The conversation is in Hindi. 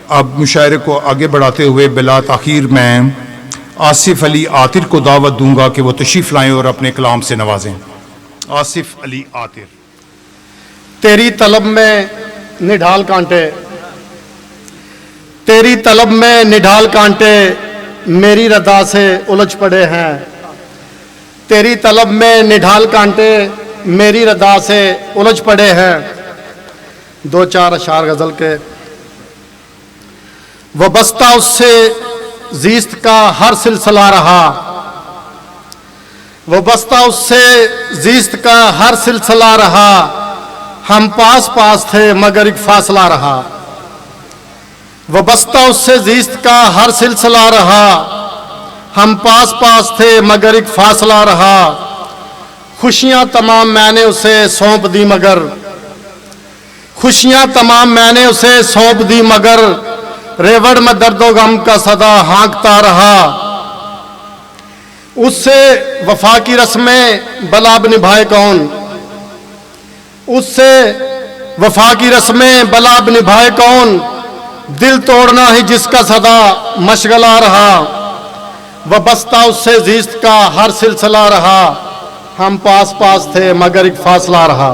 अब मुशायरे को आगे बढ़ाते हुए बिला ताखीर मैं आसिफ अली आतिर को दावत दूंगा कि वो तशरीफ़ लाएं और अपने कलाम से नवाजें। आसिफ अली आतिर। तेरी तलब में निढाल कांटे, तेरी तलब में निढाल कांटे मेरी रदा से उलझ पड़े हैं। तेरी तलब में निढाल कांटे मेरी रदा से उलझ पड़े हैं। दो चार अशार गज़ल के। वबस्ता उससे ज़ीस्त का हर सिलसिला रहा, वबस्ता उससे ज़ीस्त का हर सिलसिला रहा। हम पास पास थे मगर एक फासला रहा। वबस्ता उससे ज़ीस्त का हर सिलसिला रहा। हम पास पास थे मगर एक फासला रहा। खुशियाँ तमाम मैंने उसे सौंप दी मगर, खुशियाँ तमाम मैंने उसे सौंप दी मगर रेवड़ में दर्दो गम का सदा हाँकता रहा। उससे वफा की रस्में बलाब निभाए कौन, उससे वफा की रस्में बलाब निभाए कौन। दिल तोड़ना ही जिसका सदा मशगला रहा। वबस्ता उससे ज़ीस्त का हर सिलसिला रहा। हम पास पास थे मगर एक फासला रहा।